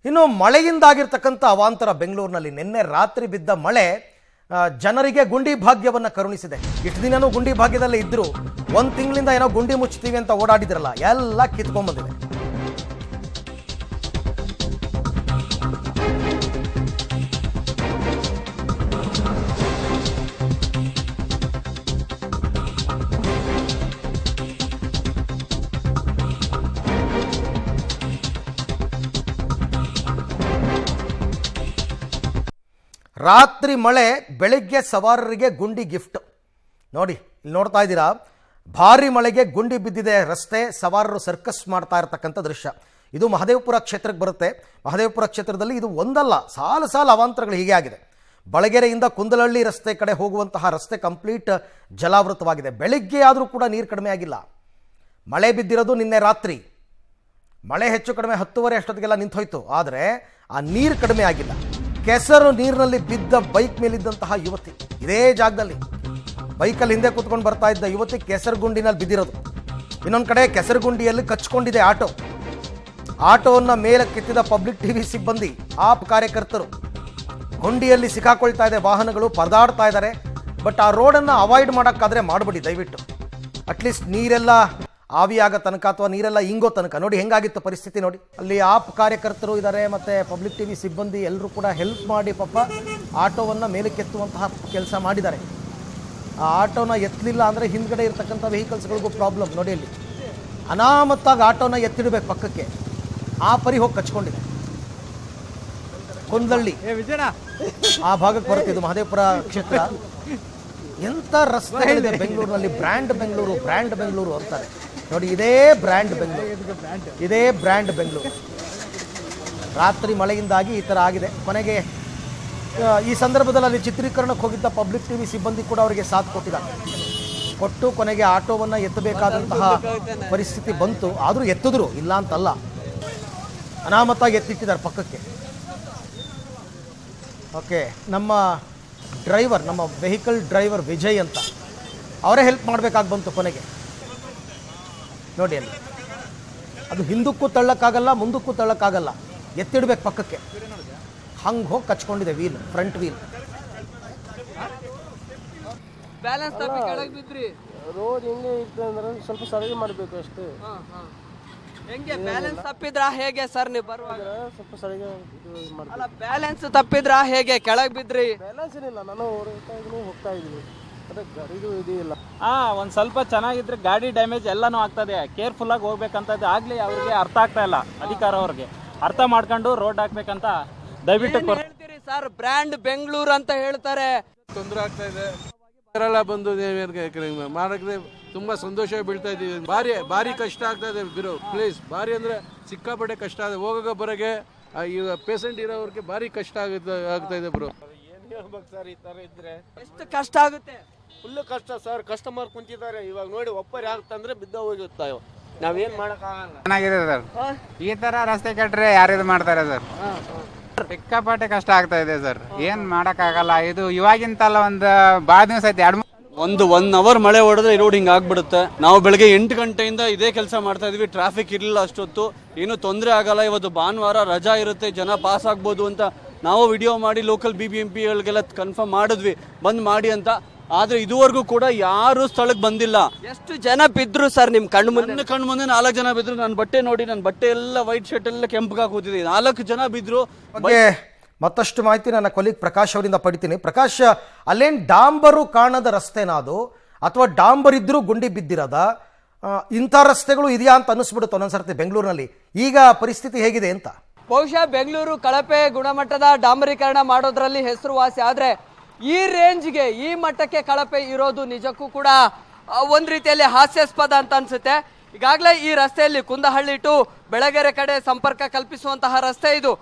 ಇನ್ನು ಮಳೆಯಿಂದಾಗಿರ್ತಕ್ಕಂಥ ಅವಾಂತರ ಬೆಂಗಳೂರಿನಲ್ಲಿ ನಿನ್ನೆ ರಾತ್ರಿ ಬಿದ್ದ ಮಳೆ ಜನರಿಗೆ ಗುಂಡಿ ಭಾಗ್ಯವನ್ನು ಕರುಣಿಸಿದೆ. ಇಷ್ಟು ದಿನನೂ ಗುಂಡಿ ಭಾಗ್ಯದಲ್ಲೇ ಇದ್ರು, ಒಂದು ತಿಂಗಳಿಂದ ಏನೋ ಗುಂಡಿ ಮುಚ್ತೀವಿ ಅಂತ ಓಡಾಡಿದ್ರಲ್ಲ, ಎಲ್ಲ ಕಿತ್ಕೊಂಡ್ಬಂದಿದೆ. ರಾತ್ರಿ ಮಳೆ, ಬೆಳಿಗ್ಗೆ ಸವಾರರಿಗೆ ಗುಂಡಿ ಗಿಫ್ಟ್. ನೋಡಿ, ಇಲ್ಲಿ ನೋಡ್ತಾ ಇದ್ದೀರಾ, ಭಾರಿ ಮಳೆಗೆ ಗುಂಡಿ ಬಿದ್ದಿದೆ ರಸ್ತೆ, ಸವಾರರು ಸರ್ಕಸ್ ಮಾಡ್ತಾ ಇರತಕ್ಕಂಥ ದೃಶ್ಯ. ಇದು ಮಹದೇವಪುರ ಕ್ಷೇತ್ರಕ್ಕೆ ಬರುತ್ತೆ. ಮಹದೇವಪುರ ಕ್ಷೇತ್ರದಲ್ಲಿ ಇದು ಒಂದಲ್ಲ, ಸಾಲು ಸಾಲು ಅವಾಂತರಗಳು ಹೀಗೆ ಆಗಿದೆ. ಬಳಗೆರೆಯಿಂದ ಕುಂದಲಹಳ್ಳಿ ರಸ್ತೆ ಕಡೆ ಹೋಗುವಂತಹ ರಸ್ತೆ ಕಂಪ್ಲೀಟ್ ಜಲಾವೃತವಾಗಿದೆ. ಬೆಳಿಗ್ಗೆ ಆದರೂ ಕೂಡ ನೀರು ಕಡಿಮೆ ಆಗಿಲ್ಲ. ಮಳೆ ಬಿದ್ದಿರೋದು ನಿನ್ನೆ ರಾತ್ರಿ. ಮಳೆ ಹೆಚ್ಚು ಕಡಿಮೆ 10:30 ಅಷ್ಟೊತ್ತಿಗೆಲ್ಲ ನಿಂತೋಯ್ತು, ಆದರೆ ಆ ನೀರು ಕಡಿಮೆ ಆಗಿಲ್ಲ. ಕೆಸರು ನೀರಿನಲ್ಲಿ ಬಿದ್ದ ಬೈಕ್ ಮೇಲಿದ್ದಂತಹ ಯುವತಿ, ಇದೇ ಜಾಗದಲ್ಲಿ ಬೈಕಲ್ಲಿ ಹಿಂದೆ ಕೂತ್ಕೊಂಡು ಬರ್ತಾ ಇದ್ದ ಯುವತಿ ಕೆಸರು ಗುಂಡಿನಲ್ಲಿ ಬಿದ್ದಿರೋದು. ಇನ್ನೊಂದು ಕಡೆ ಕೆಸರು ಗುಂಡಿಯಲ್ಲಿ ಕಚ್ಕೊಂಡಿದೆ ಆಟೋವನ್ನು ಮೇಲೆ ಕೆತ್ತಿದ ಪಬ್ಲಿಕ್ ಟಿವಿ ಸಿಬ್ಬಂದಿ, ಆಪ್ ಕಾರ್ಯಕರ್ತರು. ಗುಂಡಿಯಲ್ಲಿ ಸಿಕ್ಕಾಕೊಳ್ತಾ ಇದೆ ವಾಹನಗಳು, ಪರದಾಡ್ತಾ ಇದ್ದಾರೆ. ಬಟ್ ಆ ರೋಡನ್ನು ಅವಾಯ್ಡ್ ಮಾಡೋಕ್ಕಾದರೆ ಮಾಡಬೇಡಿ ದಯವಿಟ್ಟು. ಅಟ್ಲೀಸ್ಟ್ ನೀರೆಲ್ಲ ಆವಿಯಾಗೋ ತನಕ ಅಥವಾ ನೀರೆಲ್ಲ ಇಂಗೋ ತನಕ. ನೋಡಿ ಹೆಂಗಾಗಿತ್ತು ಪರಿಸ್ಥಿತಿ ನೋಡಿ. ಅಲ್ಲಿ ಆಪ್ ಕಾರ್ಯಕರ್ತರು ಇದ್ದಾರೆ, ಮತ್ತು ಪಬ್ಲಿಕ್ ಟಿವಿ ಸಿಬ್ಬಂದಿ ಎಲ್ಲರೂ ಕೂಡ ಹೆಲ್ಪ್ ಮಾಡಿ ಪಾಪ ಆಟೋವನ್ನು ಮೇಲಕ್ಕೆತ್ತುವಂತಹ ಕೆಲಸ ಮಾಡಿದ್ದಾರೆ. ಆ ಆಟೋನ ಎತ್ತಲಿಲ್ಲ ಅಂದರೆ ಹಿಂದ್ಗಡೆ ಇರ್ತಕ್ಕಂಥ ವೆಹಿಕಲ್ಸ್ಗಳಿಗೂ ಪ್ರಾಬ್ಲಮ್. ನೋಡಿ, ಅಲ್ಲಿ ಅನಾಮತ್ತಾಗಿ ಆಟೋನ ಎತ್ತಿಡಬೇಕು ಪಕ್ಕಕ್ಕೆ, ಆ ಪರಿ ಹೋಗಿ ಕಚ್ಕೊಂಡಿದೆ. ಕುಂದಳ್ಳಿ ಆ ಭಾಗಕ್ಕೆ ಬರುತ್ತಿದ್ದು ಮಹದೇವಪುರ ಕ್ಷೇತ್ರ. ಎಂಥ ರಸ್ತೆ ಇದೆ ಬೆಂಗಳೂರಿನಲ್ಲಿ, ಬ್ರ್ಯಾಂಡ್ ಬೆಂಗಳೂರು ಅಂತಾರೆ ನೋಡಿ. ಇದೇ ಬ್ರ್ಯಾಂಡ್ ಬೆಂಗಳೂರು. ರಾತ್ರಿ ಮಳೆಯಿಂದಾಗಿ ಈ ಥರ ಆಗಿದೆ. ಕೊನೆಗೆ ಈ ಸಂದರ್ಭದಲ್ಲಿ ಅಲ್ಲಿ ಚಿತ್ರೀಕರಣಕ್ಕೆ ಹೋಗಿದ್ದ ಪಬ್ಲಿಕ್ ಟಿವಿ ಸಿಬ್ಬಂದಿ ಕೂಡ ಅವರಿಗೆ ಸಾಥ್ ಕೊಟ್ಟು ಕೊನೆಗೆ ಆಟೋವನ್ನು ಎತ್ತಬೇಕಾದಂತಹ ಪರಿಸ್ಥಿತಿ ಬಂತು. ಆದರೂ ಎತ್ತಿದ್ರು, ಇಲ್ಲ ಅಂತಲ್ಲ, ಅನಾಮತ್ತಾಗಿ ಎತ್ತಿಟ್ಟಿದ್ದಾರೆ ಪಕ್ಕಕ್ಕೆ. ಓಕೆ, ನಮ್ಮ ವೆಹಿಕಲ್ ಡ್ರೈವರ್ ವಿಜಯ್ ಅಂತ, ಅವರೇ ಹೆಲ್ಪ್ ಮಾಡಬೇಕಾಗಿ ಬಂತು ಕೊನೆಗೆ. ನೋಡಿ, ಅಲ್ಲಿ ಅದು ಹಿಂದಕ್ಕೂ ತಳ್ಳಕ್ಕಾಗಲ್ಲ, ಮುಂದಕ್ಕೂ ತಳ್ಳಕ್ಕಾಗಲ್ಲ, ಎತ್ತಿಡ್ಬೇಕು ಪಕ್ಕಕ್ಕೆ. ಹಂಗೆ ಹೋಗಿ ಕಚ್ಕೊಂಡಿದೆ ವೀಲ್, ಫ್ರಂಟ್ ವೀಲ್. ಬ್ಯಾಲೆನ್ಸ್ ತಪ್ಪಿ ಕೆಳಗೆ ಬಿದ್ರಿ. ರೋಡ್ ಹೆಂಗೆ ಇತ್ತು ಅಂದ್ರೆ ಸ್ವಲ್ಪ ಸರಿ ಮಾಡಬೇಕು ಅಷ್ಟೇ. ಹೆಂಗೆ ಬ್ಯಾಲೆನ್ಸ್ ತಪ್ಪಿದ್ರಾ ಹೇಗೆ ಸರ್ ನೀವು ಬರುವಾಗ? ಸ್ವಲ್ಪ ಸರಿಯಾಗಿ ಮಾಡಬೇಕು. ಅಲ್ಲ, ಬ್ಯಾಲೆನ್ಸ್ ತಪ್ಪಿದ್ರಾ ಹೇಗೆ ಕೆಳಗೆ ಬಿದ್ರಿ? ಬ್ಯಾಲೆನ್ಸ್ ಏನಿಲ್ಲ, ನಾನು ಹೋಗ್ತಾ ಇದ್ದೀನಿ ಅದೇ ಗಾಡಿದು ಇದಿಲ್ಲ. ಒಂದು ಸ್ವಲ್ಪ ಚೆನ್ನಾಗಿದ್ರೆ ಗಾಡಿ ಡ್ಯಾಮೇಜ್ ಎಲ್ಲನೂ ಆಗ್ತದೆ. ಕೇರ್ಫುಲ್ ಆಗಿ ಹೋಗ್ಬೇಕಂತದ್ದು ಆಗ್ಲಿ ಅವ್ರಿಗೆ ಅರ್ಥ ಆಗ್ತಾ ಇಲ್ಲ. ಅಧಿಕಾರ ಅವ್ರಿಗೆ ಅರ್ಥ ಮಾಡ್ಕೊಂಡು ರೋಡ್ ಹಾಕ್ಬೇಕಂತ ದಯವಿಟ್ಟು ಹೇಳ್ತೀರಿ ಸರ್. ಬ್ರ್ಯಾಂಡ್ ಬೆಂಗಳೂರು ಅಂತ ಹೇಳ್ತಾರೆ. ತೊಂದರೆ ಆಗ್ತಾ ಇದೆ. ಬಂದು ಮಾಡಕ್ಕೆ ತುಂಬಾ ಸಂತೋಷ ಬೀಳ್ತಾ ಇದೀವಿ. ಭಾರಿ ಕಷ್ಟ ಆಗ್ತಾ ಇದೆ ಬಿರೋ, ಪ್ಲೀಸ್. ಭಾರಿ ಅಂದ್ರೆ ಸಿಕ್ಕಾಪಟ್ಟೆ ಕಷ್ಟ ಇದೆ. ಹೋಗೋ ಬರೋಗೆ ಈಗ ಪೇಷಂಟ್ ಇರೋರಿಗೆ ಭಾರಿ ಕಷ್ಟ ಆಗ್ತಾ ಇದೆ ಬ್ರೋ. ಏನ್ ಹೇಳ್ಬೇಕು ಸರ್, ಈ ತರ ಇದ್ರೆ ಎಷ್ಟು ಕಷ್ಟ ಆಗುತ್ತೆ? ಫುಲ್ ಕಷ್ಟ ಸರ್. ಕಸ್ಟಮರ್ ಕುಂತಿದ್ದಾರೆ, ಇವಾಗ ನೋಡಿ ಒಪ್ಪರಿ ಆಗ್ತಂದ್ರೆ ಬಿದ್ದ ಹೋಗಿರ್ತಾವ. ನಾವೇನ್ ಮಾಡಕ್ಕಾಗಲ್ಲ. ಚೆನ್ನಾಗಿದೆ ಸರ್. ಈ ತರ ರಸ್ತೆ ಕಟ್ರೆ ಯಾರು ಮಾಡ್ತಾರೆ ಸರ್? ಸಿಕ್ಕಾಪಟ್ಟೆ ಕಷ್ಟ ಆಗ್ತಾ ಇದೆ ಸರ್. ಏನ್ ಮಾಡಕ್ ಆಗಲ್ಲ. ಇದು ಇವಾಗಿಂತಲ್ಲ, ಒಂದು ಬಾಳ ದಿವಸ ಐತಿ. ಒಂದು 1 ಅವರ್ ಮಳೆ ಹೊಡೆದ್ರೆ ರೋಡ್ ಹಿಂಗೆ ಆಗ್ಬಿಡುತ್ತೆ. ನಾವು ಬೆಳಗ್ಗೆ 8 ಗಂಟೆಯಿಂದ ಇದೇ ಕೆಲಸ ಮಾಡ್ತಾ ಇದೀವಿ. ಟ್ರಾಫಿಕ್ ಇರಲಿಲ್ಲ ಅಷ್ಟೊತ್ತು, ಏನು ತೊಂದರೆ ಆಗಲ್ಲ. ಇವತ್ತು ಭಾನುವಾರ ರಜಾ ಇರುತ್ತೆ, ಜನ ಪಾಸ್ ಆಗ್ಬೋದು ಅಂತ ನಾವು ವಿಡಿಯೋ ಮಾಡಿ ಲೋಕಲ್ BBMPಗಳಿಗೆಲ್ಲ ಕನ್ಫರ್ಮ್ ಮಾಡಿದ್ವಿ ಬಂದ್ ಮಾಡಿ ಅಂತ. ಆದ್ರೆ ಇದುವರೆಗೂ ಕೂಡ ಯಾರು ಸ್ಥಳಕ್ಕೆ ಬಂದಿಲ್ಲ. ಎಷ್ಟು ಜನ ಬಿದ್ರು ಸರ್ ನಿಮ್ ಕಣ್ಣು ಮುಂದೆ? 4 ಜನ ಬಿದ್ರು. ನನ್ನ ಬಟ್ಟೆ ನೋಡಿ, ನನ್ನ ಬಟ್ಟೆ ಎಲ್ಲ ವೈಟ್ ಶರ್ಟ್ ಎಲ್ಲ ಕೆಂಪಗಾಗಿ ಕೂತಿದೆ. 4 ಜನ ಬಿದ್ರು. ಮತ್ತಷ್ಟು ಮಾಹಿತಿ ನನ್ನ ಕೊಲೀಗ್ ಪ್ರಕಾಶ್ ಅವರಿಂದ ಪಡಿತೀನಿ. ಪ್ರಕಾಶ್, ಅಲ್ಲೇನು ಡಾಂಬರು ಕಾಣದ ರಸ್ತೆನಾ ಅದು, ಅಥವಾ ಡಾಂಬರ್ ಇದ್ರೂ ಗುಂಡಿ ಬಿದ್ದಿರೋದ? ಇಂಥ ರಸ್ತೆಗಳು ಇದೆಯಾ ಅಂತ ಅನ್ನಿಸ್ಬಿಡುತ್ತೆ ಒಂದೊಂದ್ಸರ್ತಿ ಬೆಂಗಳೂರಿನಲ್ಲಿ. ಈಗ ಪರಿಸ್ಥಿತಿ ಹೇಗಿದೆ ಅಂತ? ಬಹುಶಃ ಬೆಂಗಳೂರು ಕಳಪೆ ಗುಣಮಟ್ಟದ ಡಾಂಬರೀಕರಣ ಮಾಡೋದ್ರಲ್ಲಿ ಹೆಸರುವಾಸಿ. ಆದ್ರೆ ಈ ರೇಂಜ್ಗೆ, ಈ ಮಟ್ಟಕ್ಕೆ ಕಳಪೆ ಇರೋದು ನಿಜಕ್ಕೂ ಕೂಡ ಒಂದ್ ರೀತಿಯಲ್ಲಿ ಹಾಸ್ಯಾಸ್ಪದ ಅಂತ ಅನ್ಸುತ್ತೆ. ಈಗಾಗಲೇ ಈ ರಸ್ತೆಯಲ್ಲಿ ಕುಂದಹಳ್ಳಿ ಟು ಬೆಳಗೆರೆ ಕಡೆ ಸಂಪರ್ಕ ಕಲ್ಪಿಸುವಂತಹ ರಸ್ತೆ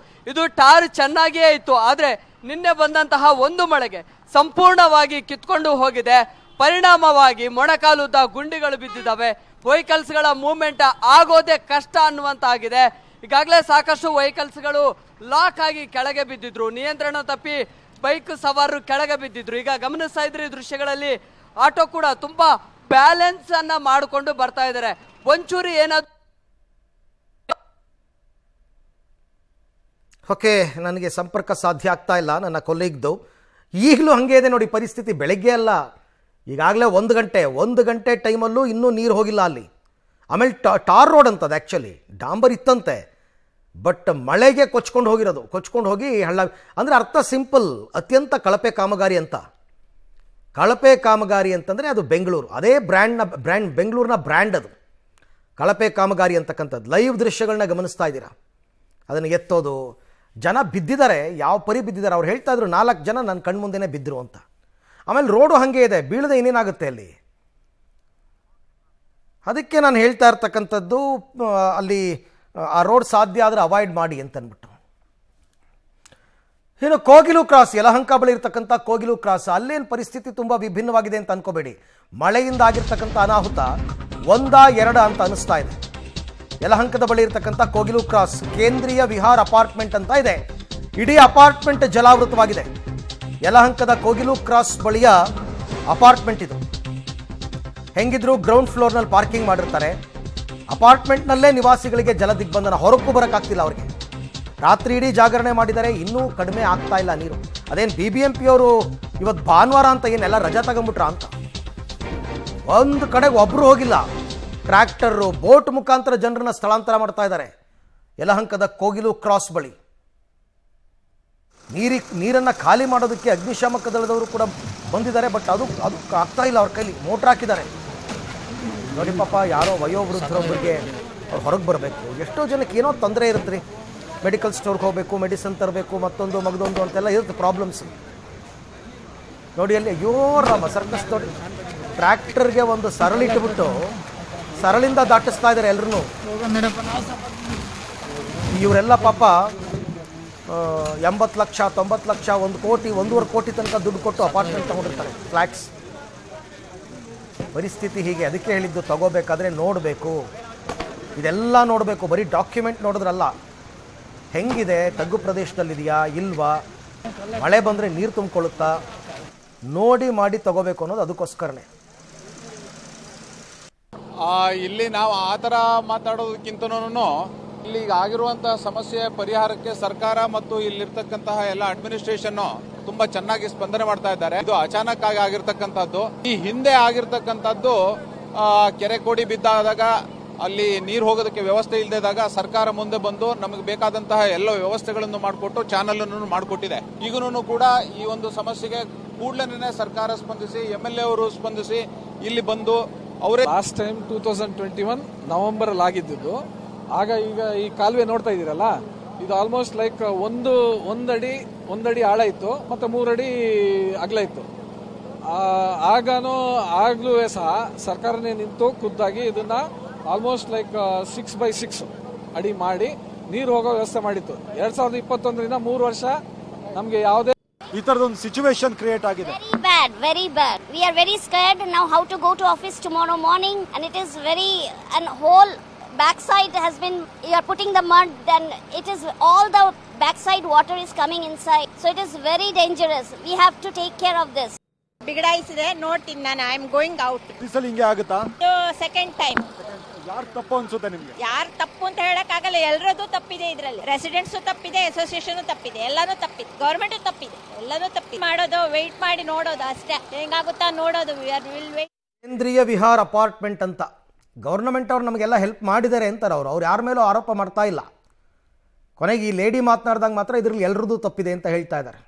ಇದು ಟಾರ್ ಚೆನ್ನಾಗಿಯೇ ಇತ್ತು. ಆದ್ರೆ ನಿನ್ನೆ ಬಂದಂತಹ ಒಂದು ಮಳೆಗೆ ಸಂಪೂರ್ಣವಾಗಿ ಕಿತ್ಕೊಂಡು ಹೋಗಿದೆ. ಪರಿಣಾಮವಾಗಿ ಮೊಣಕಾಲುದ್ದ ಗುಂಡಿಗಳು ಬಿದ್ದಿದ್ದಾವೆ. ವೆಹಿಕಲ್ಸ್ಗಳ ಮೂವ್ಮೆಂಟ್ ಆಗೋದೇ ಕಷ್ಟ ಅನ್ನುವಂತಾಗಿದೆ. ಈಗಾಗಲೇ ಸಾಕಷ್ಟು ವೆಹಿಕಲ್ಸ್ಗಳು ಲಾಕ್ ಆಗಿ ಕೆಳಗೆ ಬಿದ್ದಿದ್ರು, ನಿಯಂತ್ರಣ ತಪ್ಪಿ ಬೈಕ್ ಸವಾರರು ಕೆಳಗೆ ಬಿದ್ದಿದ್ರು. ಈಗ ಗಮನಿಸ್ತಾ ಇದ್ರಿ ದೃಶ್ಯಗಳಲ್ಲಿ, ಆಟೋ ಕೂಡ ತುಂಬಾ ಬ್ಯಾಲೆನ್ಸ್ ಅನ್ನ ಮಾಡಿಕೊಂಡು ಬರ್ತಾ ಇದ್ದಾರೆ. ಒಂಚೂರಿ ಏನಾದ್ರು ಓಕೆ, ನನಗೆ ಸಂಪರ್ಕ ಸಾಧ್ಯ ಆಗ್ತಾ ಇಲ್ಲ ನನ್ನ ಕೊಲೀಗ್ದು. ಈಗಲೂ ಹಾಗೆ ಇದೆ ನೋಡಿ ಪರಿಸ್ಥಿತಿ. ಬೆಳಗ್ಗೆ ಅಲ್ಲ, ಈಗಾಗಲೇ 1 ಗಂಟೆ ಟೈಮಲ್ಲೂ ಇನ್ನೂ ನೀರು ಹೋಗಿಲ್ಲ ಅಲ್ಲಿ. ಆಮೇಲೆ ಟಾರ್ ರೋಡ್ ಅಂತದ್ದು, ಆ್ಯಕ್ಚುಲಿ ಡಾಂಬರ್ ಇತ್ತಂತೆ, ಬಟ್ ಮಳೆಗೆ ಕೊಚ್ಕೊಂಡು ಹೋಗಿ ಹಳ್ಳ. ಅಂದರೆ ಅರ್ಥ ಸಿಂಪಲ್, ಅತ್ಯಂತ ಕಳಪೆ ಕಾಮಗಾರಿ ಅಂತ. ಕಳಪೆ ಕಾಮಗಾರಿ ಅಂತಂದರೆ ಅದು ಬೆಂಗಳೂರು, ಅದೇ ಬ್ರ್ಯಾಂಡ್ ಬೆಂಗಳೂರಿನ ಬ್ರ್ಯಾಂಡ್ ಅದು ಕಳಪೆ ಕಾಮಗಾರಿ ಅಂತಕ್ಕಂಥದ್ದು. ಲೈವ್ ದೃಶ್ಯಗಳನ್ನ ಗಮನಿಸ್ತಾ ಇದ್ದೀರಾ, ಅದನ್ನು ಎತ್ತೋದು, ಜನ ಬಿದ್ದಿದ್ದಾರೆ, ಯಾವ ಪರಿ ಬಿದ್ದಿದ್ದಾರೆ. ಅವ್ರು ಹೇಳ್ತಾ ಇದ್ರು 4 ಜನ ನನ್ನ ಕಣ್ಮುಂದೆನೇ ಬಿದ್ದರು ಅಂತ. ಆಮೇಲೆ ರೋಡು ಹಾಗೆ ಇದೆ, ಬೀಳದೆ ಇನ್ನೇನಾಗುತ್ತೆ ಅಲ್ಲಿ. ಅದಕ್ಕೆ ನಾನು ಹೇಳ್ತಾ ಇರ್ತಕ್ಕಂಥದ್ದು, ಅಲ್ಲಿ ಆ ರೋಡ್ ಸಾಧ್ಯ ಆದರೆ ಅವಾಯ್ಡ್ ಮಾಡಿ ಅಂತನ್ಬಿಟ್ಟು. ಇನ್ನು ಕೋಗಿಲು ಕ್ರಾಸ್, ಯಲಹಂಕ ಬಳಿ ಇರ್ತಕ್ಕಂಥ ಕೋಗಿಲು ಕ್ರಾಸ್, ಅಲ್ಲೇನು ಪರಿಸ್ಥಿತಿ ತುಂಬ ವಿಭಿನ್ನವಾಗಿದೆ ಅಂತ ಅನ್ಕೋಬೇಡಿ. ಮಳೆಯಿಂದ ಆಗಿರ್ತಕ್ಕಂಥ ಅನಾಹುತ 1-2 ಅಂತ ಅನಿಸ್ತಾ ಇದೆ. ಯಲಹಂಕದ ಬಳಿ ಇರ್ತಕ್ಕಂಥ ಕೋಗಿಲು ಕ್ರಾಸ್ ಕೇಂದ್ರೀಯ ವಿಹಾರ್ ಅಪಾರ್ಟ್ಮೆಂಟ್ ಅಂತ ಇದೆ. ಇಡೀ ಅಪಾರ್ಟ್ಮೆಂಟ್ ಜಲಾವೃತವಾಗಿದೆ. ಯಲಹಂಕದ ಕೋಗಿಲು ಕ್ರಾಸ್ ಬಳಿಯ ಅಪಾರ್ಟ್ಮೆಂಟ್ ಇದು. ಹೆಂಗಿದ್ರು ಗ್ರೌಂಡ್ ಫ್ಲೋರ್ನಲ್ಲಿ ಪಾರ್ಕಿಂಗ್ ಮಾಡಿರ್ತಾರೆ. ಅಪಾರ್ಟ್ಮೆಂಟ್ನಲ್ಲೇ ನಿವಾಸಿಗಳಿಗೆ ಜಲ ದಿಗ್ಬಂಧನ, ಹೊರಕ್ಕೂ ಬರೋಕ್ಕಾಗ್ತಿಲ್ಲ ಅವರಿಗೆ. ರಾತ್ರಿ ಇಡೀ ಜಾಗರಣೆ ಮಾಡಿದ್ದಾರೆ, ಇನ್ನೂ ಕಡಿಮೆ ಆಗ್ತಾ ಇಲ್ಲ ನೀರು. ಅದೇನು BBMP ಅವರು ಇವತ್ತು ಭಾನುವಾರ ಅಂತ ಏನೆಲ್ಲ ರಜಾ ತಗೊಂಬಿಟ್ರ ಅಂತ. ಒಂದು ಕಡೆಗೆ ಒಬ್ಬರು ಹೋಗಿಲ್ಲ. ಟ್ರ್ಯಾಕ್ಟರು, ಬೋಟ್ ಮುಖಾಂತರ ಜನರನ್ನ ಸ್ಥಳಾಂತರ ಮಾಡ್ತಾ ಇದ್ದಾರೆ ಯಲಹಂಕದ ಕೋಗಿಲು ಕ್ರಾಸ್ ಬಳಿ. ನೀರನ್ನು ಖಾಲಿ ಮಾಡೋದಕ್ಕೆ ಅಗ್ನಿಶಾಮಕ ದಳದವರು ಕೂಡ ಬಂದಿದ್ದಾರೆ, ಬಟ್ ಅದು ಆಗ್ತಾ ಇಲ್ಲ. ಅವ್ರ ಕೈಲಿ ಮೋಟ್ರ್ ಹಾಕಿದ್ದಾರೆ ನೋಡಿ. ಪಾಪ ಯಾರೋ ವಯೋವೃದ್ಧರೊಬ್ಬರಿಗೆ ಅವ್ರು ಹೊರಗೆ ಬರಬೇಕು. ಎಷ್ಟೋ ಜನಕ್ಕೆ ಏನೋ ತೊಂದರೆ ಇರುತ್ತೆ ರೀ. ಮೆಡಿಕಲ್ ಸ್ಟೋರ್ಗೆ ಹೋಗಬೇಕು, ಮೆಡಿಸಿನ್ ತರಬೇಕು, ಮತ್ತೊಂದು ಮಗದೊಂದು ಅಂತೆಲ್ಲ ಇರುತ್ತೆ ಪ್ರಾಬ್ಲಮ್ಸ್ ನೋಡಿ. ಅಲ್ಲಿ ಅಯ್ಯೋ ರಾಮ, ಸರ್ಕಸ್ ನೋಡಿ, ಟ್ರ್ಯಾಕ್ಟರ್ಗೆ ಒಂದು ಸರಳಿಟ್ಬಿಟ್ಟು ಸರಳಿಂದ ದಾಟಿಸ್ತಾ ಇದ್ದಾರೆ ಎಲ್ಲರೂ. ಇವರೆಲ್ಲ ಪಾಪ 80 ಲಕ್ಷ 90 ಲಕ್ಷ 1 ಕೋಟಿ 1.5 ಕೋಟಿ ತನಕ ದುಡ್ಡು ಕೊಟ್ಟು ಅಪಾರ್ಟ್ಮೆಂಟ್ ತಗೊಂಡಿರ್ತಾರೆ, ಫ್ಲ್ಯಾಟ್ಸ್. ಪರಿಸ್ಥಿತಿ ಹೀಗೆ. ಅದಕ್ಕೆ ಹೇಳಿದ್ದು, ತಗೋಬೇಕಾದ್ರೆ ನೋಡಬೇಕು, ಇದೆಲ್ಲ ನೋಡಬೇಕು. ಬರೀ ಡಾಕ್ಯುಮೆಂಟ್ ನೋಡಿದ್ರಲ್ಲ, ಹೆಂಗಿದೆ, ತಗ್ಗು ಪ್ರದೇಶದಲ್ಲಿದೆಯಾ ಇಲ್ವಾ, ಮಳೆ ಬಂದರೆ ನೀರು ತುಂಬಿಕೊಳ್ಳುತ್ತಾ, ನೋಡಿ ಮಾಡಿ ತಗೋಬೇಕು ಅನ್ನೋದು ಅದಕ್ಕೋಸ್ಕರನೇ. ಇಲ್ಲಿ ನಾವು ಆ ಥರ ಮಾತಾಡೋದಕ್ಕಿಂತನೂ ಇಲ್ಲಿ ಆಗಿರುವಂತಹ ಸಮಸ್ಯೆ ಪರಿಹಾರಕ್ಕೆ ಸರ್ಕಾರ ಮತ್ತು ಇಲ್ಲಿರ್ತಕ್ಕಂತಹ ಎಲ್ಲ ಅಡ್ಮಿನಿಸ್ಟ್ರೇಷನ್ ತುಂಬಾ ಚೆನ್ನಾಗಿ ಸ್ಪಂದನೆ ಮಾಡ್ತಾ ಇದ್ದಾರೆ. ಇದು ಅಚಾನಕ್ ಆಗಿ ಆಗಿರ್ತಕ್ಕಂಥದ್ದು. ಈ ಹಿಂದೆ ಆಗಿರ್ತಕ್ಕಂಥದ್ದು ಕೆರೆ ಕೋಡಿ ಬಿದ್ದಾಗ ಅಲ್ಲಿ ನೀರು ಹೋಗೋದಕ್ಕೆ ವ್ಯವಸ್ಥೆ ಇಲ್ಲದಾಗ ಸರ್ಕಾರ ಮುಂದೆ ಬಂದು ನಮಗೆ ಬೇಕಾದಂತಹ ಎಲ್ಲ ವ್ಯವಸ್ಥೆಗಳನ್ನು ಮಾಡಿಕೊಟ್ಟು ಚಾನಲ್ ಅನ್ನು ಮಾಡಿಕೊಟ್ಟಿದೆ. ಈಗನೂ ಕೂಡ ಈ ಒಂದು ಸಮಸ್ಯೆಗೆ ಕೂಡಲೇ ಸರ್ಕಾರ ಸ್ಪಂದಿಸಿ, MLA ಅವರು ಸ್ಪಂದಿಸಿ ಇಲ್ಲಿ ಬಂದು ಅವರೇ. ಲಾಸ್ಟ್ ಟೈಮ್ 2021 ನವೆಂಬರ್ ಅಲ್ಲಿ ಆಗಿದ್ದು. ಆಗ ಈಗ ಈ ಕಾಲುವೆ ನೋಡ್ತಾ ಇದ್ದೀರಲ್ಲ, ಇದು ಆಲ್ಮೋಸ್ಟ್ ಲೈಕ್ ಒಂದಡಿ ಆಳ ಇತ್ತು, ಮತ್ತೆ 3 ಅಡಿ ಅಗಲ ಇತ್ತು. ಆಗ್ಲೂ ಸಹ ಸರ್ಕಾರನೇ ನಿಂತು ಖುದ್ದಾಗಿ ಇದನ್ನ ಆಲ್ಮೋಸ್ಟ್ ಲೈಕ್ 6x6 ಅಡಿ ಮಾಡಿ ನೀರು ಹೋಗೋ ವ್ಯವಸ್ಥೆ ಮಾಡಿತ್ತು. 2021ರಿಂದ 3 ವರ್ಷ ನಮ್ಗೆ ಯಾವುದೇ ಈ ತರದೊಂದು ಸಿಚುವೇಶನ್ ಕ್ರಿಯೇಟ್ ಆಗಿದೆ. Very bad. We are very scared now how to go to office tomorrow morning, and it is and whole backside has been, you are putting the mud, then it is all the backside water is coming inside, so it is very dangerous. We have to take care of this. ಬಿಗಡಾಯಿಸಿದೆ, ನೋಡ್ತೀನಿ ನಾನು. I am going out. ಈ ಸಲ ಹಿಂಗೆ ಆಗುತ್ತಾ? Second time. ಯಾರು ತಪ್ಪು ಅನ್ಸುತ್ತೆ ನಿಮ್ಗೆ? ಯಾರು ತಪ್ಪು ಅಂತ ಹೇಳಕ್ಕಾಗಲ್ಲ, ಎಲ್ಲರದ್ದು ತಪ್ಪಿದೆ ಇದರಲ್ಲಿ. ರೆಸಿಡೆಂಟ್ಸ್ ತಪ್ಪಿದೆ, ಅಸೋಸಿಯೇಷನ್ ತಪ್ಪಿದೆ, ಎಲ್ಲಾನು ತಪ್ಪಿದೆ, ಗವರ್ಮೆಂಟ್ ತಪ್ಪಿದೆ, ಎಲ್ಲಾನು ತಪ್ಪಿದೆ. ಮಾಡೋದು ವೆಯ್ಟ್ ಮಾಡಿ ನೋಡೋದು ಅಷ್ಟೇ, ಹೆಂಗಾಗುತ್ತಾ ನೋಡೋದು. ಕೇಂದ್ರೀಯ ವಿಹಾರ್ ಅಪಾರ್ಟ್ಮೆಂಟ್ ಅಂತ ಗೌರ್ಮೆಂಟ್ ಅವ್ರು ನಮಗೆಲ್ಲ ಹೆಲ್ಪ್ ಮಾಡಿದ್ದಾರೆ ಅಂತಾರೆ. ಅವ್ರು ಯಾರ ಮೇಲೂ ಆರೋಪ ಮಾಡ್ತಾ ಇಲ್ಲ. ಕೊನೆಗೆ ಈ ಲೇಡಿ ಮಾತನಾಡಿದಾಗ ಮಾತ್ರ ಇದರಲ್ಲಿ ಎಲ್ಲರದ್ದು ತಪ್ಪಿದೆ ಅಂತ ಹೇಳ್ತಾ ಇದ್ದಾರೆ.